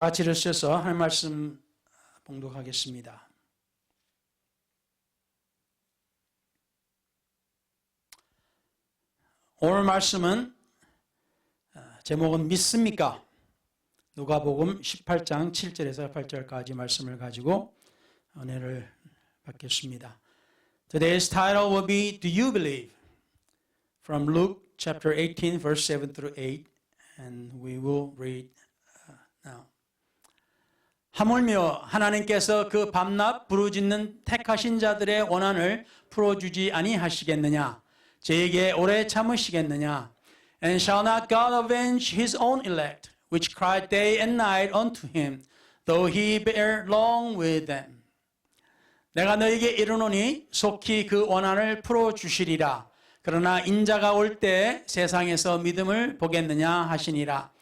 같이 일으켜서 하나님 말씀 봉독하겠습니다. 오늘 말씀은 제목은 믿습니까? 누가복음 18장 7절에서 8절까지 말씀을 가지고 은혜를 받겠습니다. Today's title will be Do you believe? From Luke chapter 18 verse 7 through 8 and we will read now. 하물며 하나님께서 그 밤낮 부르짖는 택하신 자들의 원한을 풀어주지 아니하시겠느냐? 저에게 오래 참으시겠느냐? And shall not God avenge his own elect, which cry day and night unto him, though he bear long with them? 내가 너에게 이르노니 속히 그 원한을 풀어주시리라. 그러나 인자가 올 때 세상에서 믿음을 보겠느냐 하시니라.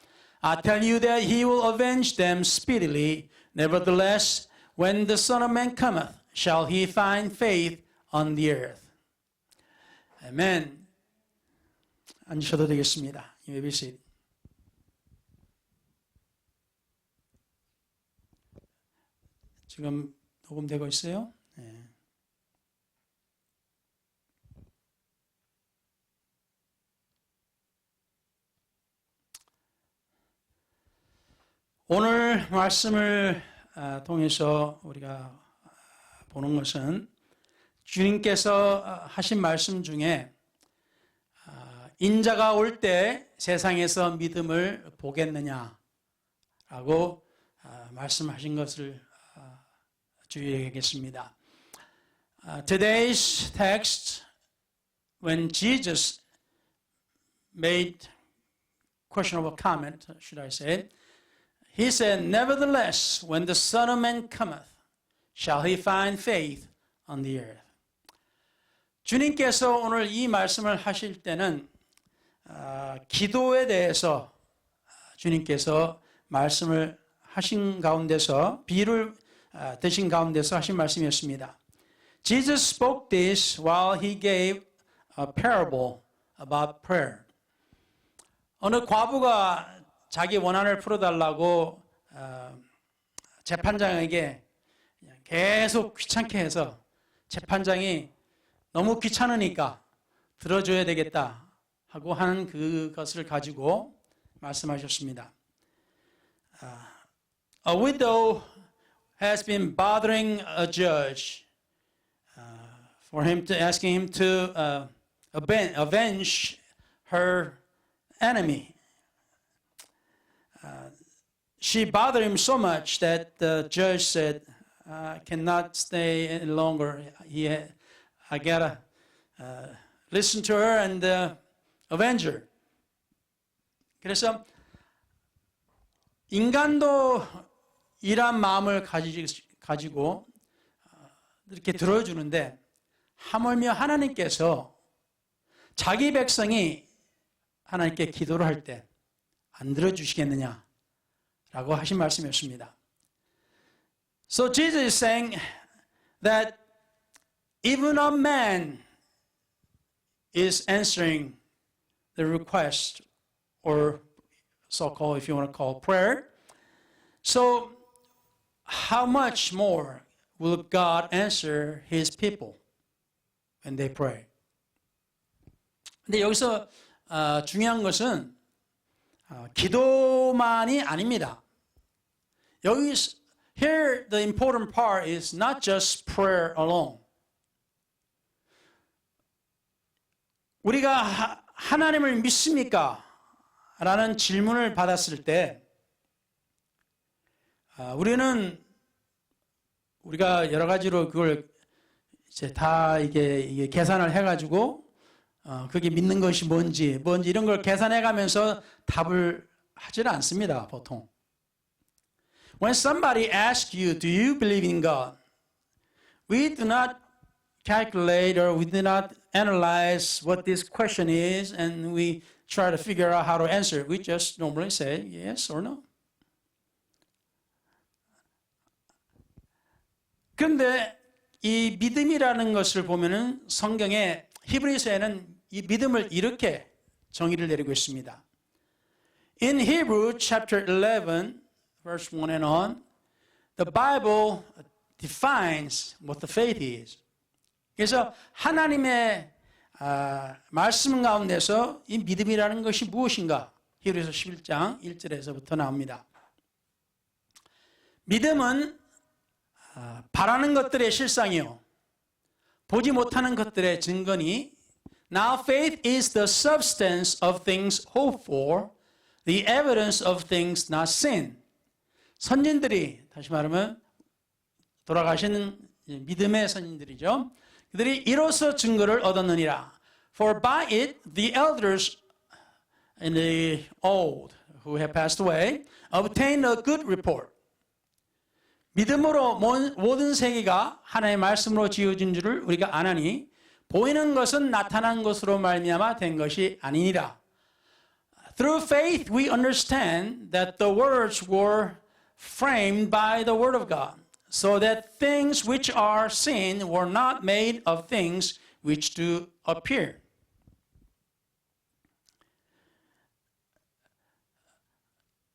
I tell you that he will avenge them speedily. Nevertheless, when the Son of Man cometh, shall he find faith on the earth? 아멘. 앉으셔도 되겠습니다. You may be seated. 지금 녹음되고 있어요? 네. 오늘 말씀을 통해서 우리가 보는 것은 주님께서 하신 말씀 중에 인자가 올 때 세상에서 믿음을 보겠느냐라고 말씀하신 것을 주의하겠습니다. Today's text, when Jesus made questionable comment, should I say, He said, Nevertheless, when the Son of Man cometh, shall he find faith on the earth? 주님께서 오늘 이 말씀을 하실 때는 기도에 대해서 주님께서 말씀을 하신 가운데서 비유를 드신 가운데서 하신 말씀이었습니다. Jesus spoke this while he gave a parable about prayer. 어느 과부가 자기 원한을 풀어달라고 재판장에게 계속 귀찮게 해서 재판장이 너무 귀찮으니까 들어줘야 되겠다 하고 하는 그것을 가지고 말씀하셨습니다. A widow has been bothering a judge for him to asking him to avenge her enemy. She bothered him so much that the judge said, I cannot stay any longer. I gotta listen to her and avenge her. 그래서 인간도 이러한 마음을 가지고 이렇게 들어주는데 하물며 하나님께서 자기 백성이 하나님께 기도를 할 때 안 들어주시겠느냐 라고 하신 말씀이었습니다. So Jesus is saying that even a man is answering the request, or so-called, if you want to call prayer. So how much more will God answer his people when they pray? 근데 여기서 중요한 것은 기도만이 아닙니다. 여기 here the important part is not just prayer alone. 우리가 하나님을 믿습니까? 라는 질문을 받았을 때 우리가 여러 가지로 그걸 이제 다 이게 계산을 해가지고 그게 믿는 것이 뭔지 이런 걸 계산해가면서 답을 하질 않습니다, 보통. When somebody asks you, do you believe in God? We do not calculate or we do not analyze what this question is and we try to figure out how to answer it. We just normally say yes or no. 그런데 이 믿음이라는 것을 보면은 성경에 히브리서에는 이 믿음을 이렇게 정의를 내리고 있습니다. In Hebrew chapter 11 verse 1 and on, the Bible defines what the faith is. 그래서 하나님의 말씀 가운데서 이 믿음이라는 것이 무엇인가? 히브리서 11장 1절에서부터 나옵니다. 믿음은 바라는 것들의 실상이요 보지 못하는 것들의 증거니 Now faith is the substance of things hoped for, the evidence of things not seen. 선진들이 다시 말하면 돌아가시는 믿음의 선진들이죠. 그들이 이로써 증거를 얻었느니라. For by it the elders in the old who have passed away obtained a good report. 믿음으로 모든 세계가 하나님의 말씀으로 지어진 줄을 우리가 아나니 보이는 것은 나타난 것으로 말미암아 된 것이 아니니라. Through faith we understand that the worlds were framed by the word of God, so that things which are seen were not made of things which do appear.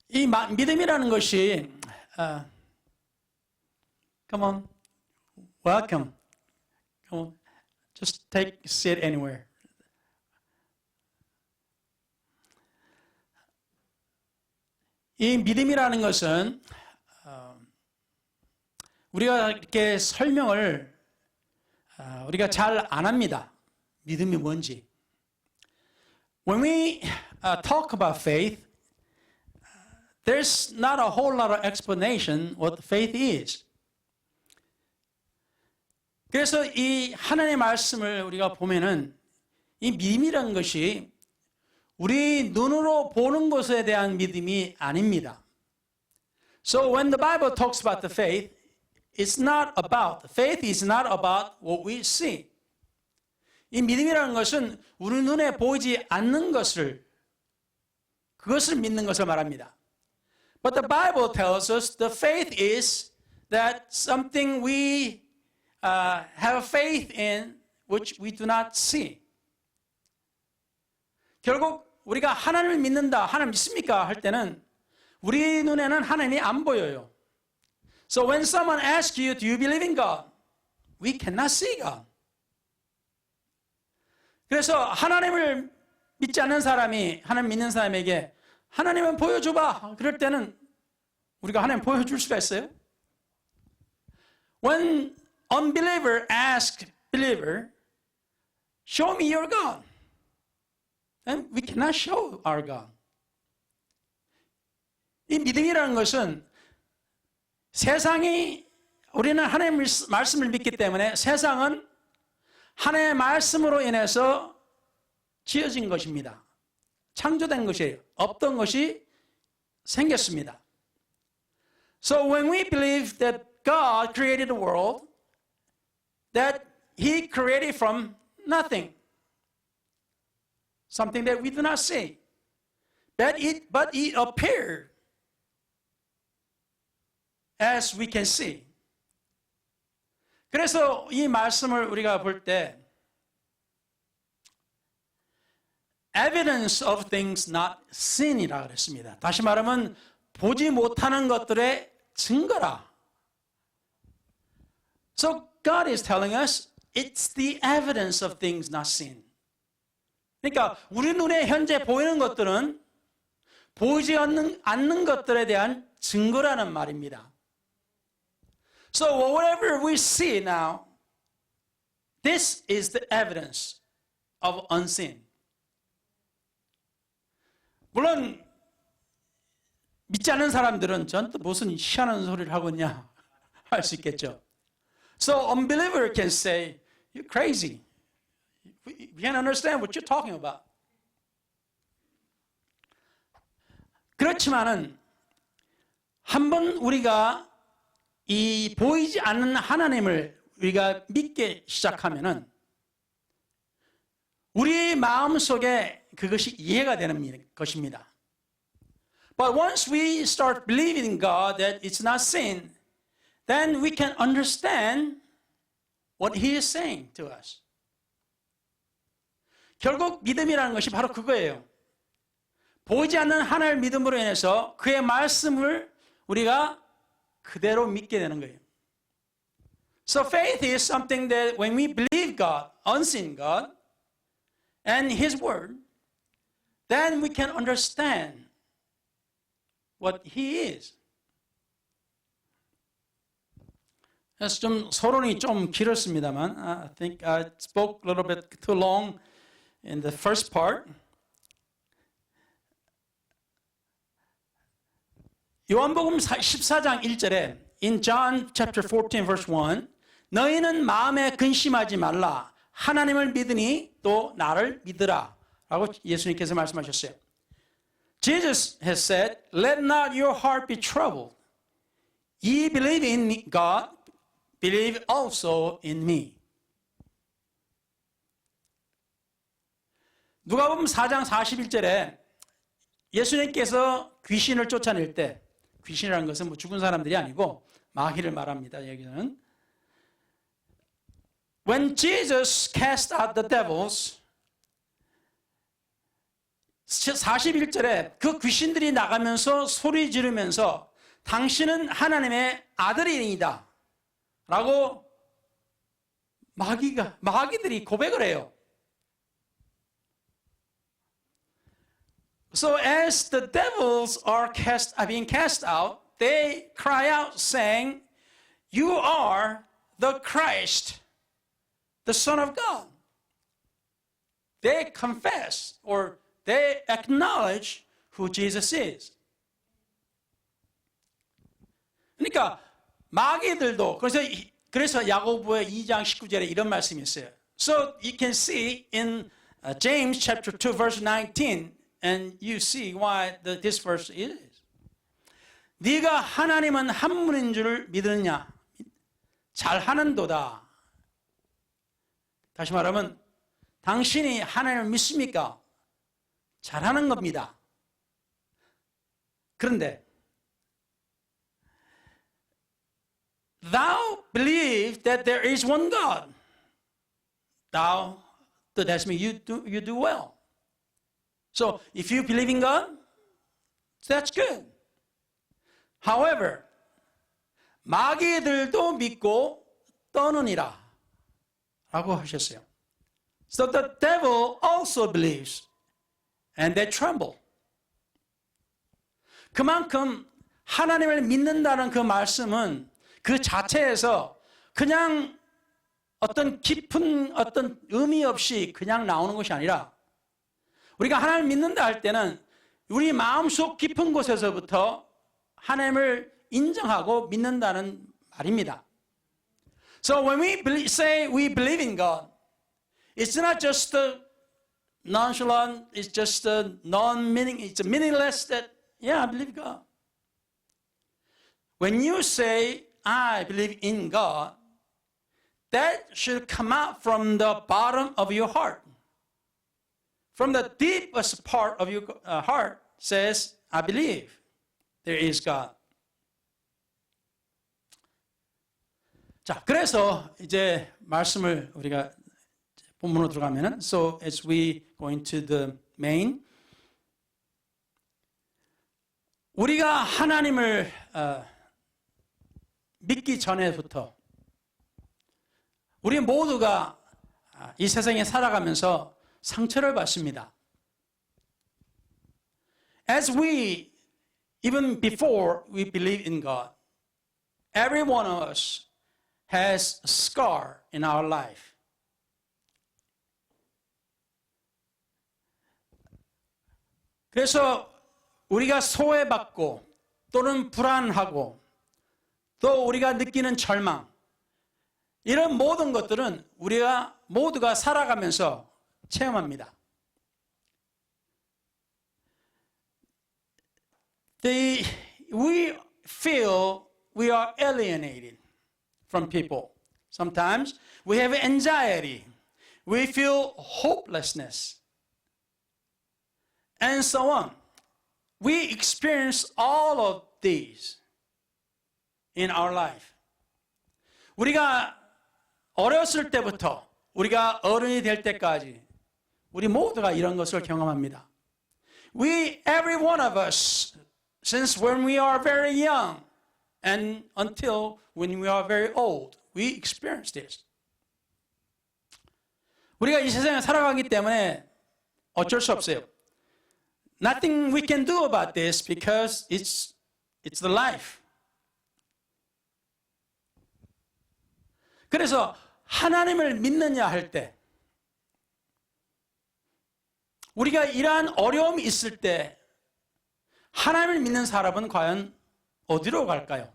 이 믿음이라는 것이 Come on, welcome. Come on, just take a seat anywhere. 이 믿음이라는 것은 우리가 이렇게 설명을 우리가 잘 안 합니다. 믿음이 뭔지. When we talk about faith, there's not a whole lot of explanation what faith is. 그래서 이 하나님의 말씀을 우리가 보면은 이 믿음이라는 것이 우리 눈으로 보는 것에 대한 믿음이 아닙니다. So when the Bible talks about the faith, faith is not about what we see. 이 믿음이라는 것은 우리 눈에 보이지 않는 그것을 믿는 것을 말합니다. But the Bible tells us the faith is that something we have faith in which we do not see. 결국 우리가 하나님을 믿는다, 하나님 믿습니까? 할 때는 우리 눈에는 하나님이 안 보여요. So when someone asks you, do you believe in God? We cannot see God. 그래서 하나님을 믿지 않는 사람이 하나님 믿는 사람에게 하나님은 보여줘봐. 그럴 때는 우리가 하나님 보여줄 수가 있어요? When unbeliever asks believer, show me your God. And we cannot show our God. 이 믿음이라는 것은 우리는 하나님의 말씀을 믿기 때문에 세상은 하나님의 말씀으로 인해서 지어진 것입니다. 창조된 것이에요. 없던 것이 생겼습니다. So when we believe that God created the world, that He created from nothing, something that we do not see, but it appeared as we can see. 그래서 이 말씀을 우리가 볼 때 evidence of things not seen이라고 그랬습니다. 다시 말하면 보지 못하는 것들의 증거라. So God is telling us it's the evidence of things not seen. 그러니까 우리 눈에 현재 보이는 것들은 보이지 않는 것들에 대한 증거라는 말입니다. So whatever we see now, this is the evidence of unseen. 물론 믿지 않는 사람들은 전 또 무슨 희한한 소리를 하고 있냐 할 수 있겠죠. So unbeliever can say, you're crazy. We can't understand what you're talking about. 그렇지만은 한번 우리가 이 보이지 않는 하나님을 우리가 믿기 시작하면은 우리 마음속에 그것이 이해가 되는 것입니다. But once we start believing in God that it's not sin, then we can understand what He is saying to us. 결국 믿음이라는 것이 바로 그거예요. 보이지 않는 하나님을 믿음으로 인해서 그의 말씀을 우리가 그대로 믿게 되는 거예요. So faith is something that when we believe God, unseen God, and His Word, then we can understand what He is. 그래서 좀 서론이 좀 길었습니다만, I think I spoke a little bit too long in the first part. 요한복음 14장 1절에 In John chapter 14 verse 1 너희는 마음에 근심하지 말라 하나님을 믿으니 또 나를 믿으라 라고 예수님께서 말씀하셨어요. Jesus has said, Let not your heart be troubled. Ye believe in God, believe also in me. 누가복음 4장 41절에 예수님께서 귀신을 쫓아낼 때 귀신이라는 것은 뭐 죽은 사람들이 아니고 마귀를 말합니다. 여기는 When Jesus cast out the devils 41절에 그 귀신들이 나가면서 소리 지르면서 당신은 하나님의 아들이니이다 라고 마귀들이 고백을 해요. So as the devils are being cast out, they cry out saying, You are the Christ, the Son of God. They confess or they acknowledge who Jesus is. 그러니까 마귀들도 그래서 야고보의 2장 19절에 이런 말씀이 있어요. So you can see in James chapter 2 verse 19 and you see why this verse is. 네가 하나님은 한 분인 줄 믿느냐? 잘하는도다. 다시 말하면 당신이 하나님을 믿습니까? 잘하는 겁니다. 그런데 Thou believe that there is one God. That means you do well. So if you believe in God, that's good. However, 마귀들도 믿고 떠느니라 라고 하셨어요. So the devil also believes and they tremble. 그만큼 하나님을 믿는다는 그 말씀은 그 자체에서 그냥 어떤 깊은 어떤 의미 없이 그냥 나오는 것이 아니라 우리가 하나님을 믿는다 할 때는 우리 마음속 깊은 곳에서부터 하나님을 인정하고 믿는다는 말입니다. So when we say we believe in God, it's not just nonchalant, it's just non-meaning, it's meaningless that, yeah, I believe God. When you say, I believe in God, that should come out from the bottom of your heart. From the deepest part of your heart says, I believe there is God. 자, 그래서 이제 말씀을 우리가 본문으로 들어가면은, so as we go into the main, 우리가 하나님을 믿기 전에부터 우리 모두가 이 세상에 살아가면서 상처를 받습니다. As we, even before we believe in God, every one of us has a scar in our life. 그래서 우리가 소외받고 또는 불안하고 또 우리가 느끼는 절망, 이런 모든 것들은 우리가 모두가 살아가면서 체험합니다. We feel we are alienated from people. Sometimes we have anxiety. We feel hopelessness. And so on. We experience all of these in our life. 우리가 어렸을 때부터 우리가 어른이 될 때까지 우리 모두가 이런 것을 경험합니다. Every one of us since when we are very young and until when we are very old, we experience this. 우리가 이 세상에 살아가기 때문에 어쩔 수 없어요. Nothing we can do about this because it's the life. 그래서 하나님을 믿느냐 할 때, 우리가 이러한 어려움이 있을 때 하나님을 믿는 사람은 과연 어디로 갈까요?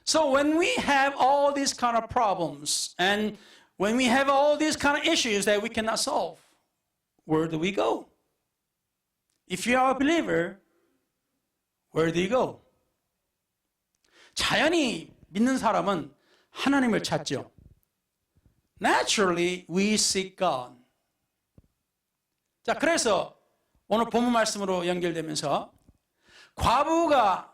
So when we have all these kind of problems and when we have all these kind of issues that we cannot solve, where do we go? If you are a believer, where do you go? 자연히 믿는 사람은 하나님을 찾죠. Naturally, we seek God. 자, 그래서 오늘 본문 말씀으로 연결되면서 과부가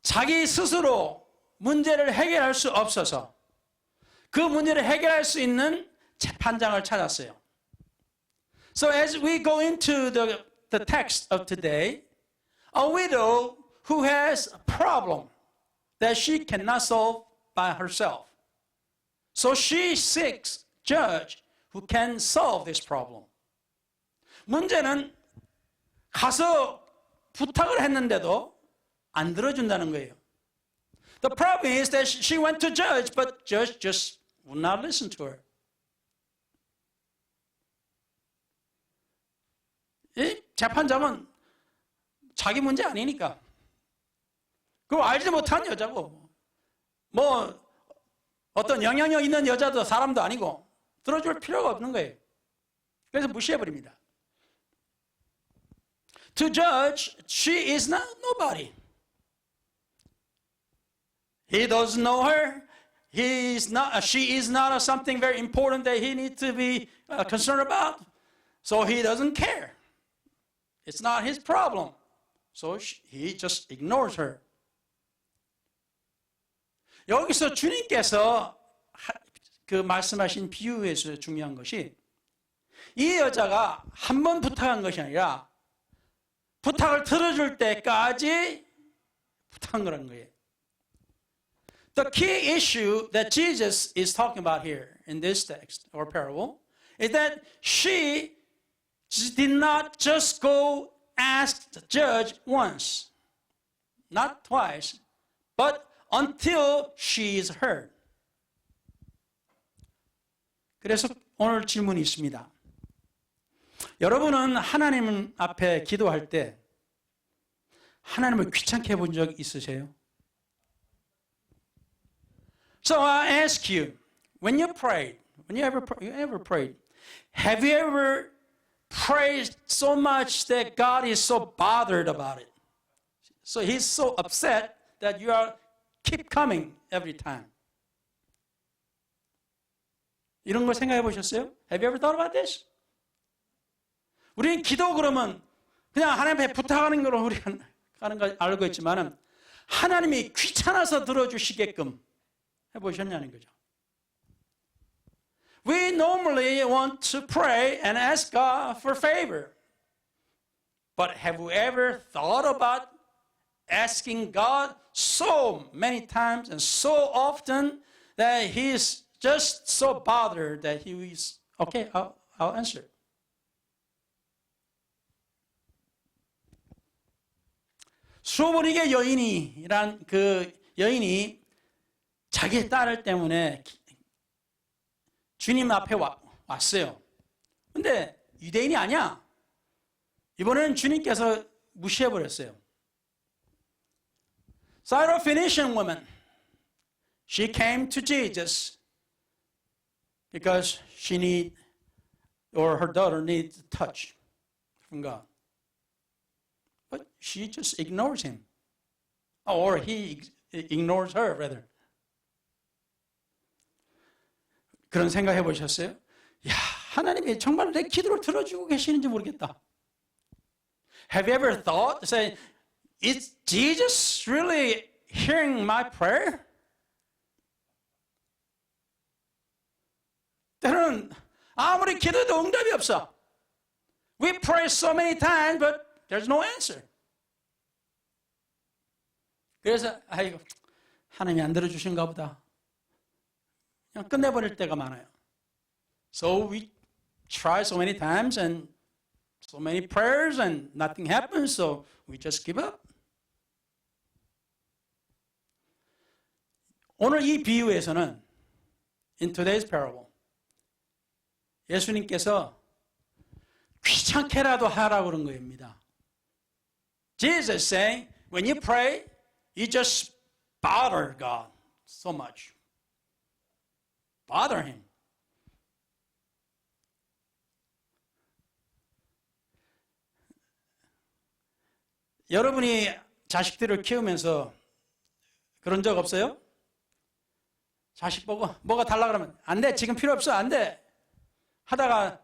자기 스스로 문제를 해결할 수 없어서 그 문제를 해결할 수 있는 재판장을 찾았어요. So as we go into the text of today, a widow who has a problem that she cannot solve by herself. So she seeks a judge who can solve this problem. 문제는 가서 부탁을 했는데도 안 들어준다는 거예요. The problem is that she went to judge, but judge just would not listen to her. 이 재판장은 자기 문제 아니니까. 그거 알지 못한 여자고, 뭐 어떤 영향력 있는 여자도 사람도 아니고 들어줄 필요가 없는 거예요. 그래서 무시해버립니다. To judge, she is not nobody. He doesn't know her. She is not something very important that he needs to be concerned about. So he doesn't care. It's not his problem. So he just ignores her. 여기서 주님께서 그 말씀하신 비유에서 중요한 것이 이 여자가 한 번 부탁한 것이 아니라 부탁을 들어줄 때까지 부탁한 거란 거예요. The key issue that Jesus is talking about here in this text or parable is that she did not just go ask the judge once, not twice, but until she is heard. 그래서 오늘 질문이 있습니다. 여러분은 하나님 앞에 기도할 때 하나님을 귀찮게 본 적 있으세요? So I ask you, when you prayed, when you ever prayed, have you ever prayed so much that God is so bothered about it? So he's so upset that you keep coming every time. 이런 걸 생각해 보셨어요? Have you ever thought about this? 우리는 기도 그러면 그냥 하나님께 부탁하는 거로 우리가 하는 걸 알고 있지만은 하나님이 귀찮아서 들어주시게끔 해보셨냐는 거죠. We normally want to pray and ask God for favor. But have we ever thought about asking God so many times and so often that He's just so bothered that He is, okay, I'll answer. 수어버리게 여인이란 그 여인이 자기의 딸을 때문에 주님 앞에 왔어요. 근데 유대인이 아니야. 이번에는 주님께서 무시해버렸어요. Syrophoenician woman, she came to Jesus because her daughter needs a touch from God. But she just ignores him. Or he ignores her, rather. 그런 생각 해보셨어요? 야, 하나님이 정말 내 기도를 들어주고 계시는지 모르겠다. Have you ever thought, say, is Jesus really hearing my prayer? 때로는 아무리 기도해도 응답이 없어. We pray so many times, but there's no answer. 그래서 아이고 하나님이 안 들어주신가 보다. 그냥 끝내버릴 때가 많아요. So we try so many times and so many prayers and nothing happens, so we just give up. 오늘 이 비유에서는 in today's parable 예수님께서 귀찮게라도 하라고 그런 겁니다. Jesus is saying, when you pray, you just bother God so much. Bother Him. 여러분이 자식들을 키우면서 그런 적 없어요? 자식 보고 뭐가 달라 그러면 안 돼, 지금 필요 없어, 안 돼 하다가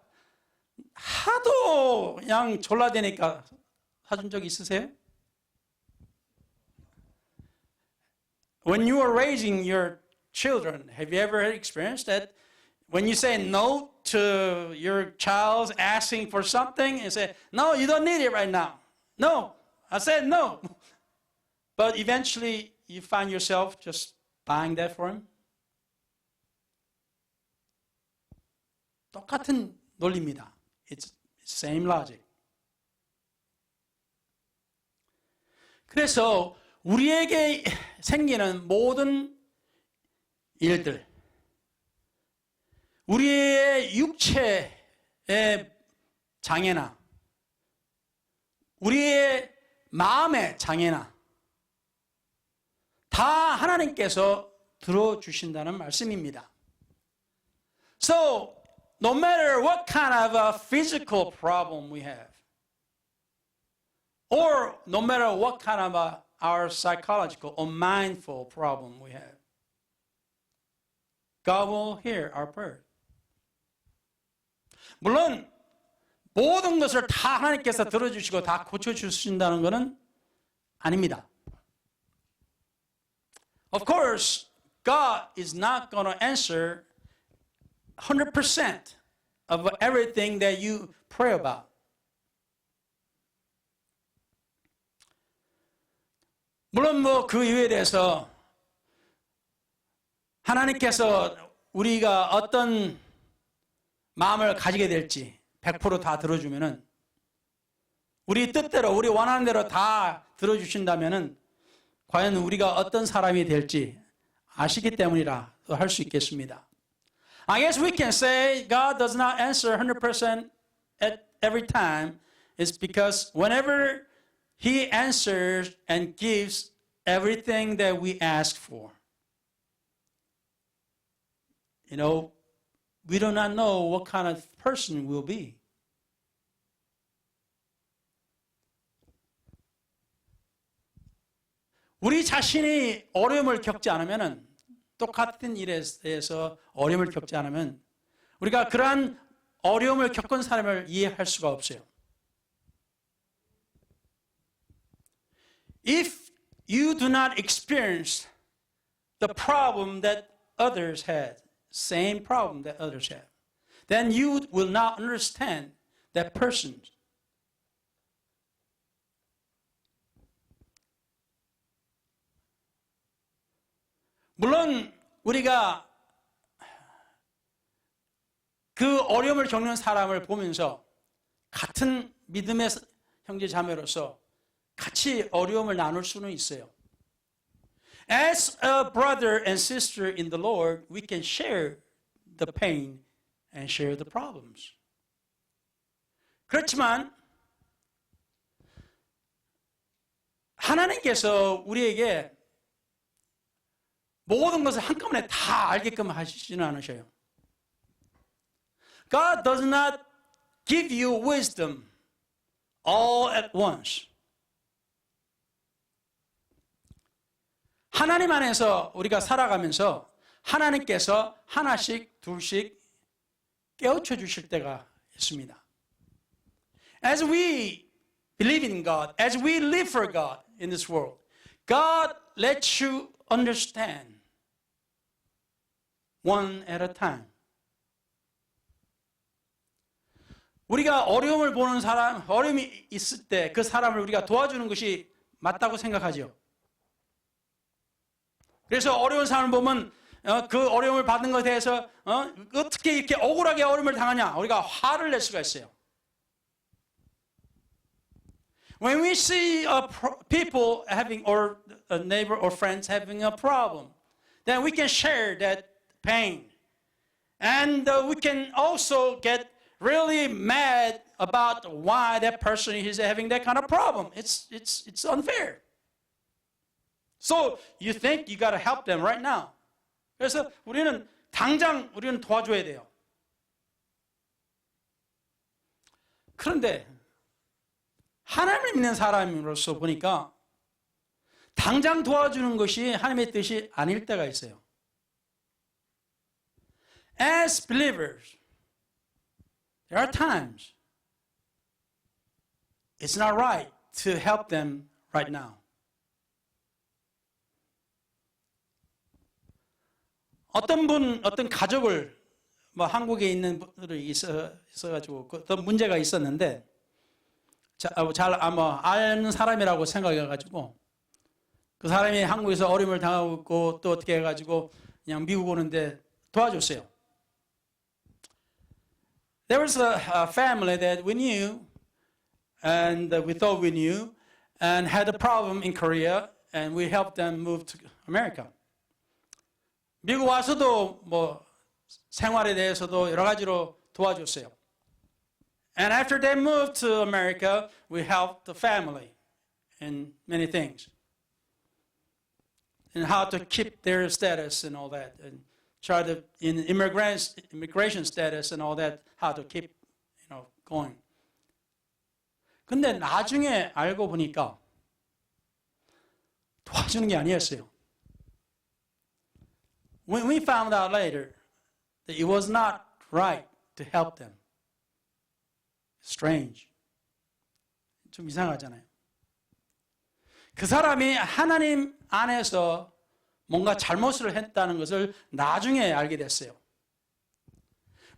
하도 그냥 졸라대니까 사준 적 있으세요? When you are raising your children, have you ever experienced that? When you say no to your child asking for something, you say, no, you don't need it right now. No, I said no. But eventually you find yourself just buying that for him. 똑같은 논리입니다. It's same logic. 그래서 우리에게 생기는 모든 일들, 우리의 육체의 장애나 우리의 마음의 장애나 다 하나님께서 들어주신다는 말씀입니다. So, no matter what kind of a physical problem we have, or no matter what kind of our psychological or mindful problem we have, God will hear our prayer. 물론 모든 것을 다 하나님께서 들어주시고 다 고쳐주신다는 것은 아닙니다. Of course, God is not going to answer 100% of everything that you pray about. 물론 그 이유에 대해서 하나님께서 우리가 어떤 마음을 가지게 될지 100% 다 들어주면은 우리 뜻대로 우리 원하는 대로 다 들어주신다면은 과연 우리가 어떤 사람이 될지 아시기 때문이라 할 수 있겠습니다. I guess we can say God does not answer 100% at every time. It's because whenever He answers and gives everything that we ask for. You know, we do not know what kind of person we'll be. 우리 자신이 어려움을 겪지 않으면 똑같은 일에 대해서 어려움을 겪지 않으면 우리가 그러한 어려움을 겪은 사람을 이해할 수가 없어요. If you do not experience the problem that others had, same problem that others have, then you will not understand that person. 물론 우리가 그 어려움을 겪는 사람을 보면서 같은 믿음의 형제 자매로서 같이 어려움을 나눌 수는 있어요. As a brother and sister in the Lord, we can share the pain and share the problems. 그렇지만 하나님께서 우리에게 모든 것을 한꺼번에 다 알게끔 하시지는 않으셔요. God does not give you wisdom all at once. 하나님 안에서 우리가 살아가면서 하나님께서 하나씩 둘씩 깨우쳐 주실 때가 있습니다. As we believe in God, as we live for God in this world, God lets you understand one at a time. 우리가 어려움을 보는 사람, 어려움이 있을 때 그 사람을 우리가 도와주는 것이 맞다고 생각하죠. 그래서 어려운 사람을 보면 그 어려움을 받는 것에 대해서 어떻게 이렇게 억울하게 어려움을 당하냐 우리가 화를 낼 수가 있어요. When we see people having or a neighbor or friends having a problem, then we can share that pain, and we can also get really mad about why that person is having that kind of problem. It's unfair. So you think you got to help them right now. 그래서 우리는 당장 우리는 도와줘야 돼요. 그런데 하나님을 믿는 사람으로서 보니까 당장 도와주는 것이 하나님의 뜻이 아닐 때가 있어요. As believers, there are times it's not right to help them right now. 어떤 가족을 한국에 있는 분들이 있어가지고 어떤 문제가 있었는데 잘 아는 사람이라고 생각해가지고 그 사람이 한국에서 어려움을 당하고 있고 또 어떻게 해가지고 그냥 미국 오는데 도와줬어요. There was a family that we knew and we thought we knew and had a problem in Korea and we helped them move to America. 미국 와서도 생활에 대해서도 여러 가지로 도와줬어요. And after they moved to America, we helped the family in many things. And how to keep their status and all that. And try to, in immigration status and all that, how to keep, going. 근데 나중에 알고 보니까 도와주는 게 아니었어요. When we found out later that it was not right to help them. Strange. 좀 이상하잖아요. 그 사람이 하나님 안에서 뭔가 잘못을 했다는 것을 나중에 알게 됐어요.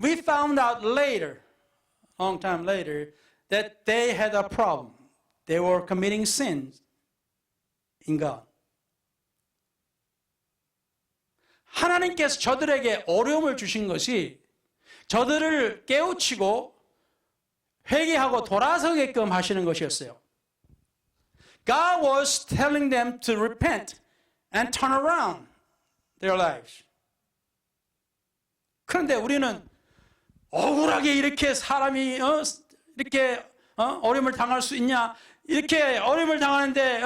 We found out later, long time later, that they had a problem. They were committing sins in God. 하나님께서 저들에게 어려움을 주신 것이 저들을 깨우치고 회개하고 돌아서게끔 하시는 것이었어요. God was telling them to repent and turn around their lives. 그런데 우리는 억울하게 이렇게 사람이 이렇게 어려움을 당할 수 있냐? 이렇게 어려움을 당하는데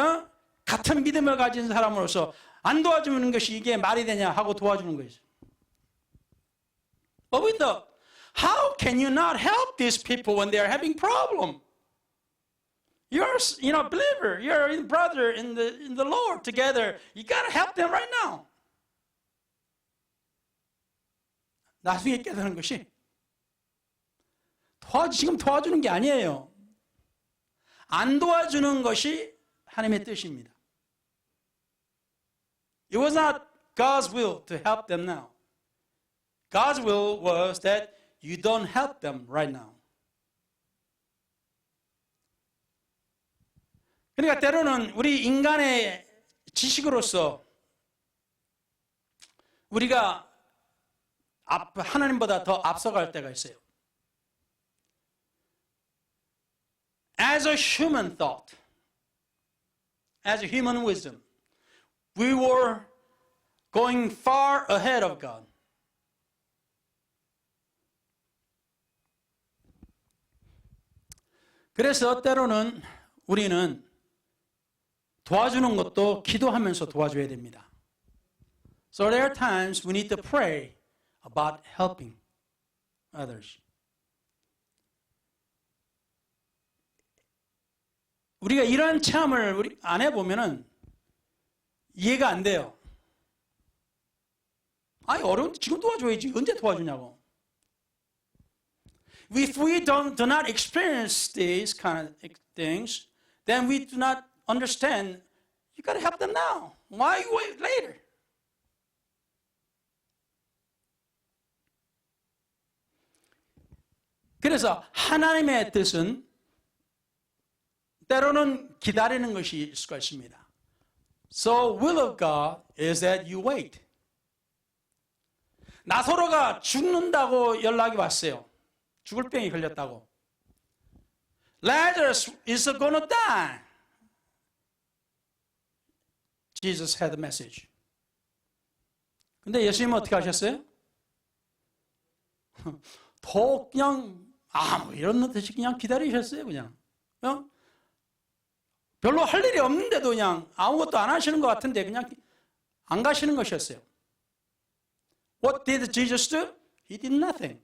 같은 믿음을 가진 사람으로서 안 도와주는 것이 이게 말이 되냐 하고 도와주는 거죠. But we thought, how can you not help these people when they are having problem? You're a believer. You're a brother in the Lord together. You got to help them right now. 나중에 깨달은 것이 지금 도와주는 게 아니에요. 안 도와주는 것이 하나님의 뜻입니다. It was not God's will to help them now. God's will was that you don't help them right now. 그러니까 때로는 우리 인간의 지식으로서 우리가 하나님보다 더 앞서갈 때가 있어요. As a human thought, as a human wisdom, we were going far ahead of God. 그래서 때로는 우리는 도와주는 것도 기도하면서 도와줘야 됩니다. So there are times we need to pray about helping others. 우리가 이런 체험을 안 해보면은 이해가 안 돼요. 아니 어려운데 지금 도와줘야지 언제 도와주냐고. If we do not experience these kind of things, then we do not understand. You got to help them now. Why you wait later? 그래서 하나님의 뜻은 때로는 기다리는 것이 있을 수가 있습니다. So will of God is that you wait. 나사로가 죽는다고 연락이 왔어요. 죽을 병이 걸렸다고. Lazarus is gonna die. Jesus had a message. 근데 예수님은 어떻게 하셨어요? 더 그냥 아무 이런 듯이 그냥 기다리셨어요. 그냥 별로 할 일이 없는데도 그냥 아무것도 안 하시는 것 같은데 그냥 안 가시는 것이었어요. What did Jesus do? He did nothing.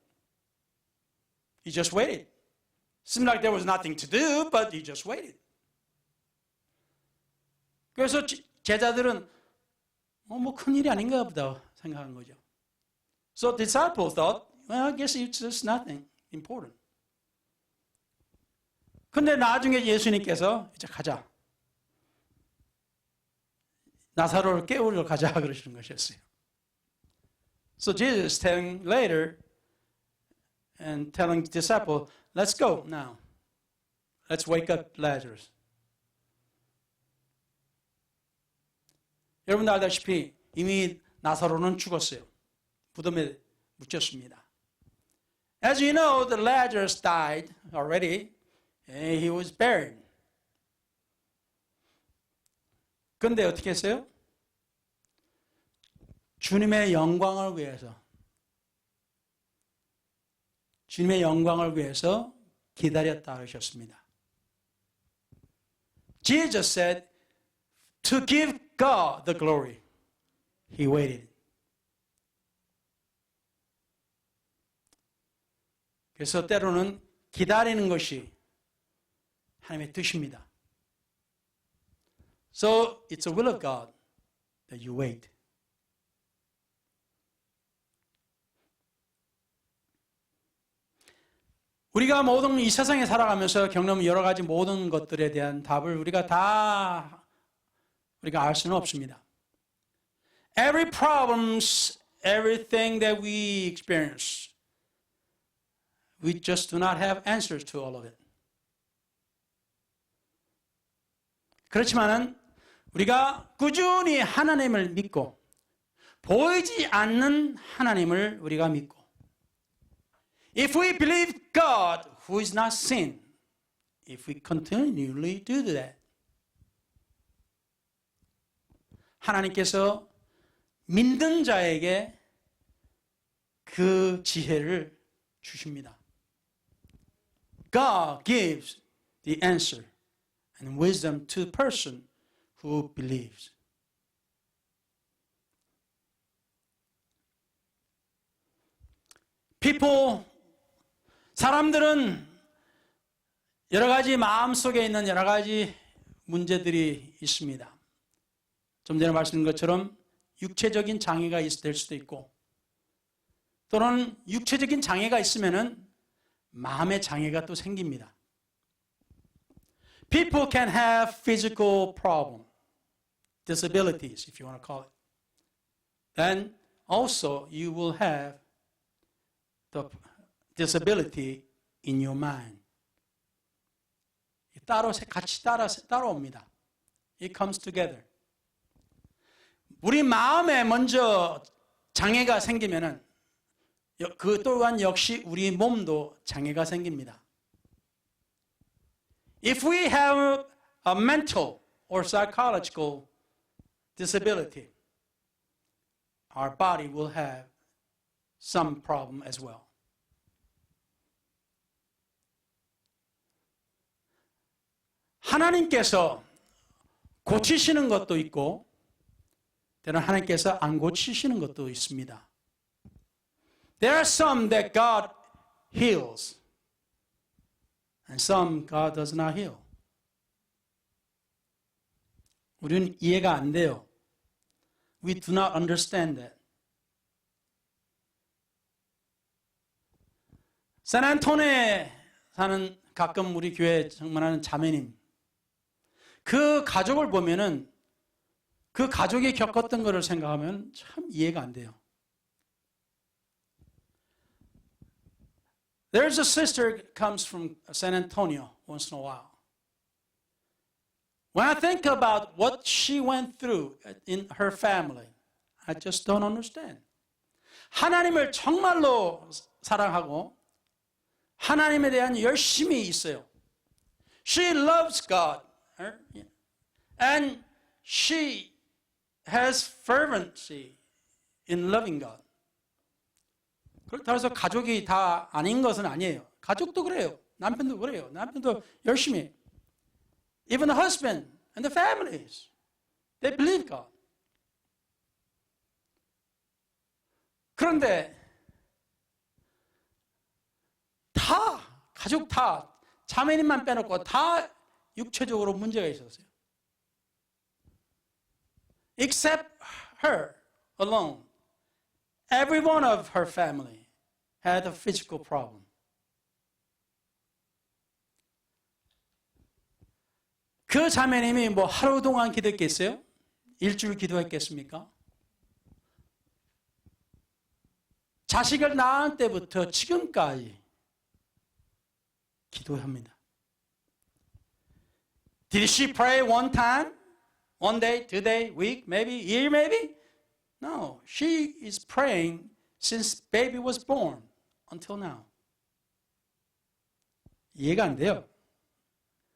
He just waited. Seemed like there was nothing to do, but he just waited. 그래서 제자들은 뭐 큰일이 아닌가 보다 생각한 거죠. So disciples thought, well, I guess it's just nothing important. 근데 나중에 예수님께서 이제 가자. 나사로를 깨우러 가자 그러시는 것이었어요. So Jesus telling later and telling the disciple, let's go now. Let's wake up Lazarus. 여러분도 알다시피 이미 나사로는 죽었어요. 무덤에 묻혔습니다. As you know, the Lazarus died already. And he was buried. 근데 어떻게 했어요? 주님의 영광을 위해서 기다렸다 하셨습니다. Jesus said, to give God the glory, he waited. 그래서 때로는 기다리는 것이 하나님의 뜻입니다. So it's a will of God that you wait. 우리가 모든 이 세상에 살아가면서 겪는 여러 가지 모든 것들에 대한 답을 우리가 알 수는 없습니다. Every problems, everything that we experience, we just do not have answers to all of it. 그렇지만은 우리가 꾸준히 하나님을 믿고 보이지 않는 하나님을 우리가 믿고 If we believe God who is not seen, if we continually do that, 하나님께서 믿는 자에게 그 지혜를 주십니다. God gives the answer and wisdom to the person who believes. 사람들은 여러 가지 마음속에 있는 여러 가지 문제들이 있습니다. 좀 전에 말씀드린 것처럼 육체적인 장애가 될 수도 있고 또는 육체적인 장애가 있으면은 마음의 장애가 또 생깁니다. People can have physical problem, disabilities, if you want to call it. Then also you will have the disability in your mind. 같이 따라옵니다. It comes together. 우리 마음에 먼저 장애가 생기면은 그 또한 역시 우리 몸도 장애가 생깁니다. If we have a mental or psychological disability, our body will have some problem as well. 하나님께서 고치시는 것도 있고 때로는 하나님께서 안 고치시는 것도 있습니다. There are some that God heals and some God does not heal. 우리는 이해가 안 돼요. We do not understand that. 샌안토니에 사는 가끔 우리 교회 정만하는 자매님, 그 가족을 보면은 그 가족이 겪었던 것을 생각하면 참 이해가 안 돼요. There's a sister comes from San Antonio once in a while. When I think about what she went through in her family, I just don't understand. 하나님을 정말로 사랑하고 하나님에 대한 열심이 있어요. She loves God. And she has fervency in loving God. 그렇다고 해서 가족이 다 아닌 것은 아니에요. 가족도 그래요. 남편도 그래요. 남편도 열심히 해요. Even the husband and the families, they believe God. 그런데 가족 다 자매님만 빼놓고 다 육체적으로 문제가 있었어요. Except her alone. Every one of her family had a physical problem. 그 자매님이 뭐 하루 동안 기도했겠어요? 일주일 기도했겠습니까? 자식을 낳은 때부터 지금까지 기도합니다. Did she pray one time? One day, 2 day, week, maybe, year maybe? No, she is praying since baby was born until now. 이해가 안 돼요.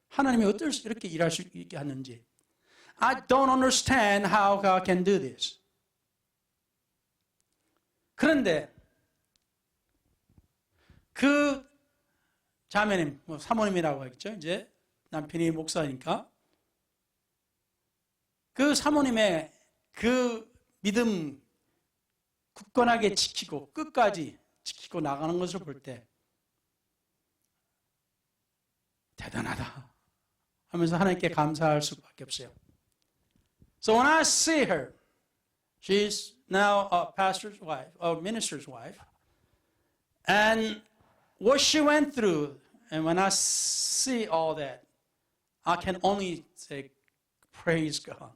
하나님이 어떻게 이렇게 일할 수 있게 하는지. I don't understand how God can do this. 그런데 그 자매님, 사모님이라고 하겠죠. 이제 남편이 목사니까. 그 사모님의 그 믿음 굳건하게 지키고 끝까지 지키고 나가는 것을 볼 때 대단하다 하면서 하나님께 감사할 수밖에 없어요. So when I see her, she's now a pastor's wife, a minister's wife, and what she went through, and when I see all that, I can only say, praise God.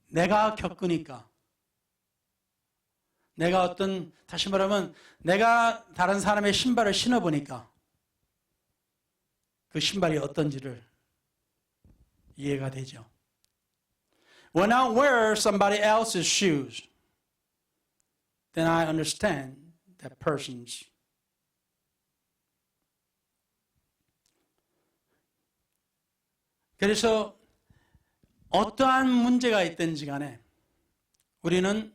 내가 겪으니까, 내가 어떤, 다시 말하면, 내가 다른 사람의 신발을 신어보니까, 그 신발이 어떤지를 이해가 되죠. When I wear somebody else's shoes, then I understand that person's. 그래서 어떠한 문제가 있든지 간에 우리는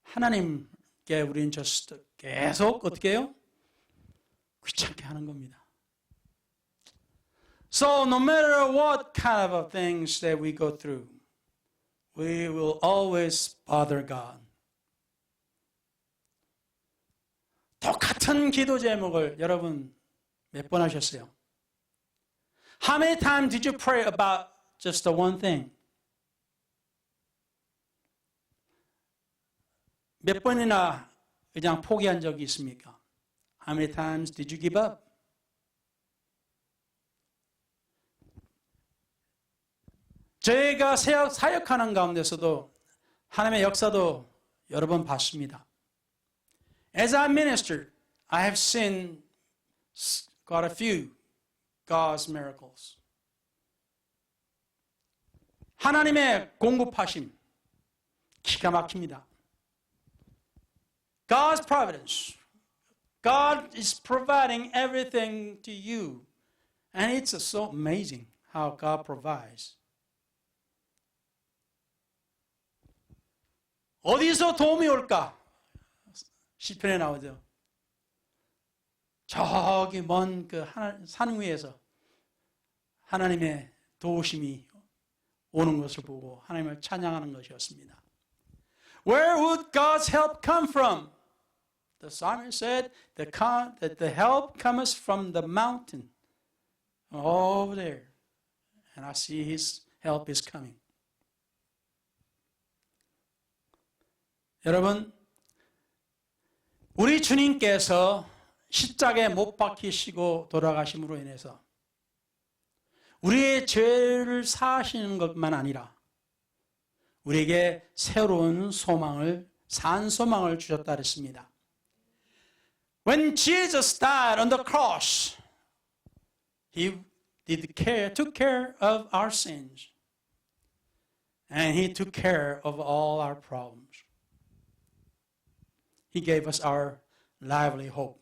하나님께 우리는 계속 어떻게 해요? 귀찮게 하는 겁니다. So no matter what kind of things that we go through, we will always bother God. 똑같은 기도 제목을 여러분 몇 번 하셨어요? How many times did you pray about just the one thing? 몇 번이나 그냥 포기한 적이 있습니까? How many times did you give up? 저희가 사역하는 가운데서도 하나님의 역사도 여러 번 봤습니다. As I ministered, I have seen quite a few God's miracles. 하나님의 공급하심 기가 막힙니다. God's providence. God is providing everything to you. And it's so amazing how God provides. 어디서 도움이 올까? 시편에 나오죠. 저기 먼 그 산 위에서 하나님의 도우심이 오는 것을 보고 하나님을 찬양하는 것이었습니다. Where would God's help come from? The psalmist said that the help comes from the mountain over there. And I see his help is coming. 여러분, 우리 주님께서 십자가에 못 박히시고 돌아가심으로 인해서 우리의 죄를 사하시는 것만 아니라 우리에게 새로운 소망을, 산 소망을 주셨다 그랬습니다. When Jesus died on the cross, He took care of our sins. And He took care of all our problems. He gave us our lively hope.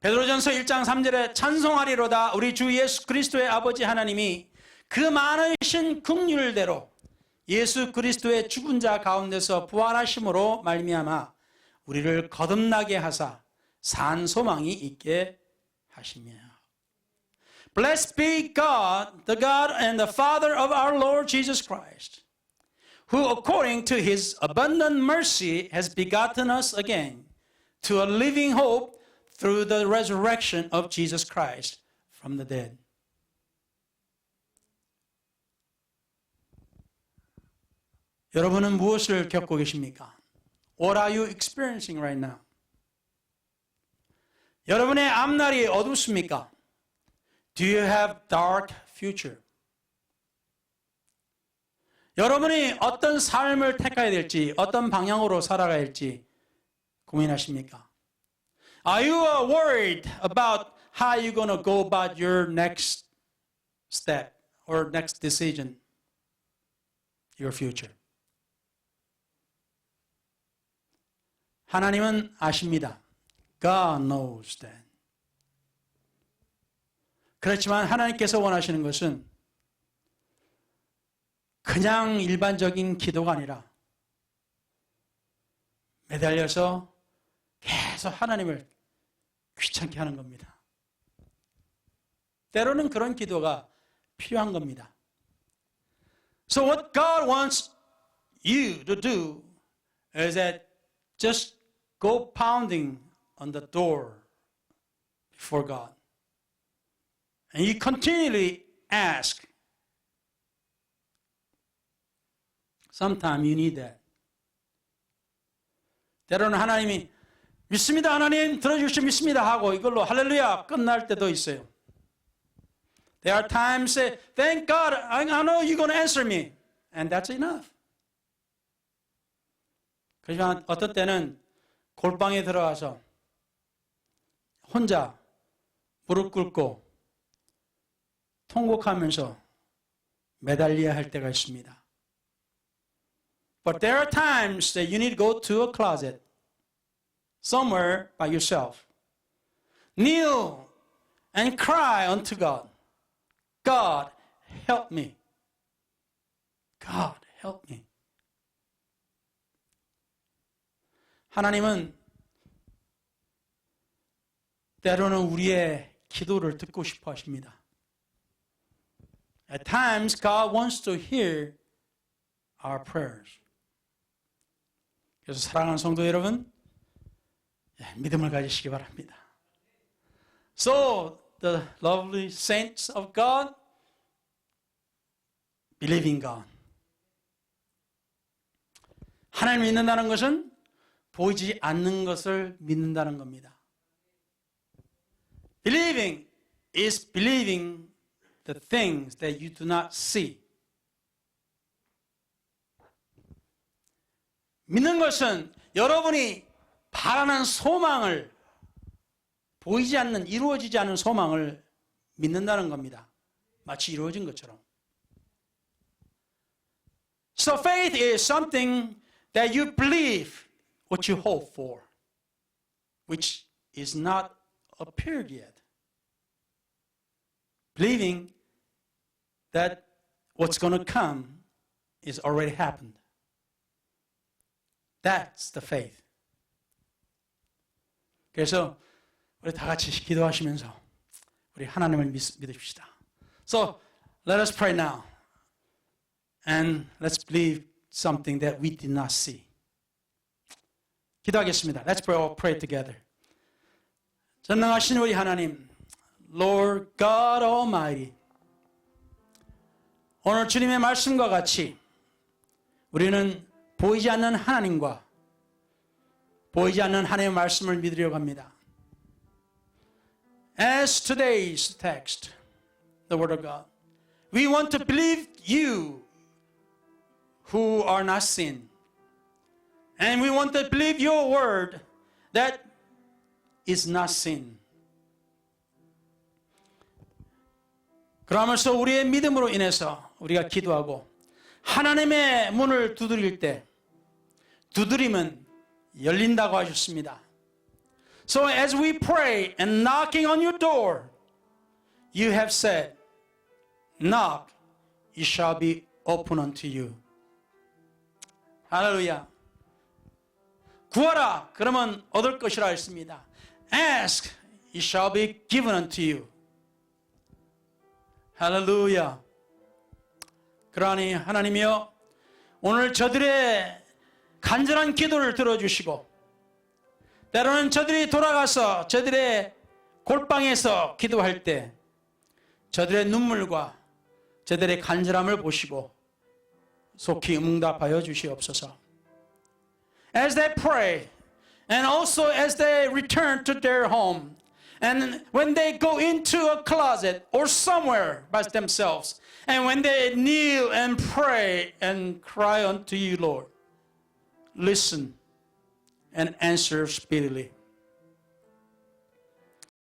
베드로전서 1장 3절에 찬송하리로다 우리 주 예수 그리스도의 아버지 하나님이 그 많으신 긍휼대로 예수 그리스도의 죽은 자 가운데서 부활하심으로 말미암아 우리를 거듭나게 하사 산 소망이 있게 하시며. Blessed be God, the God and the Father of our Lord Jesus Christ, who according to His abundant mercy has begotten us again to a living hope through the resurrection of Jesus Christ from the dead. 여러분은 무엇을 겪고 계십니까? What are you experiencing right now? 여러분의 앞날이 어둡습니까? Do you have dark future? 여러분이 어떤 삶을 택해야 될지, 어떤 방향으로 살아가야 할지 고민하십니까? Are you worried about how you're going to go about your next step or next decision, your future? 하나님은 아십니다. God knows that. 그렇지만 하나님께서 원하시는 것은 그냥 일반적인 기도가 아니라 매달려서 계속 하나님을 귀찮게 하는 겁니다. 때로는 그런 기도가 필요한 겁니다. So what God wants you to do is that just go pounding on the door before God. And you continually ask. Sometimes you need that. 때로는 하나님이 믿습니다 하나님 들어주시 믿습니다 하고 이걸로 할렐루야 끝날 때도 있어요. There are times say, thank God, I know you're going to answer me. And that's enough. 그렇지만 어떤 때는 골방에 들어가서 혼자 무릎 꿇고 통곡하면서 매달려야 할 때가 있습니다. But there are times that you need to go to a closet, somewhere by yourself. Kneel and cry unto God. God, help me. God, help me. 하나님은 때로는 우리의 기도를 듣고 싶어 하십니다. At times, God wants to hear our prayers. 그래서 사랑하는 성도 여러분, 믿음을 가지시기 바랍니다. So, the lovely saints of God, believe in God. 하나님을 믿는다는 것은 보이지 않는 것을 믿는다는 겁니다. Believing is believing the things that you do not see. 믿는 것은 여러분이 바라는 소망을, 보이지 않는, 이루어지지 않은 소망을 믿는다는 겁니다. 마치 이루어진 것처럼. So faith is something that you believe what you hope for, which is not appeared yet. Believing that what's going to come is already happened. That's the faith. 그래서 우리 다 같이 기도하시면서 우리 하나님을 믿읍시다. So let us pray now. And let's believe something that we did not see. 기도하겠습니다. Let's pray together. 전능하신 우리 하나님, Lord God Almighty, 오늘 주님의 말씀과 같이 우리는 보이지 않는 하나님과 보이지 않는 하나님의 말씀을 믿으려고 합니다. As today's text, the Word of God, we want to believe you who are not seen. And we want to believe your word that is not sin. 그러면서 우리의 믿음으로 인해서 우리가 기도하고 하나님의 문을 두드릴 때 두드리면 열린다고 하셨습니다. So as we pray and knocking on your door, you have said, knock, it shall be open unto you. 할렐루야. 구하라, 그러면 얻을 것이라 했습니다. Ask, it shall be given unto you. 할렐루야. 그러니 하나님이여, 오늘 저들의 간절한 기도를 들어주시고 때로는 저들이 돌아가서 저들의 골방에서 기도할 때 저들의 눈물과 저들의 간절함을 보시고 속히 응답하여 주시옵소서. As they pray and also as they return to their home and when they go into a closet or somewhere by themselves and when they kneel and pray and cry unto you, Lord, listen and answer speedily.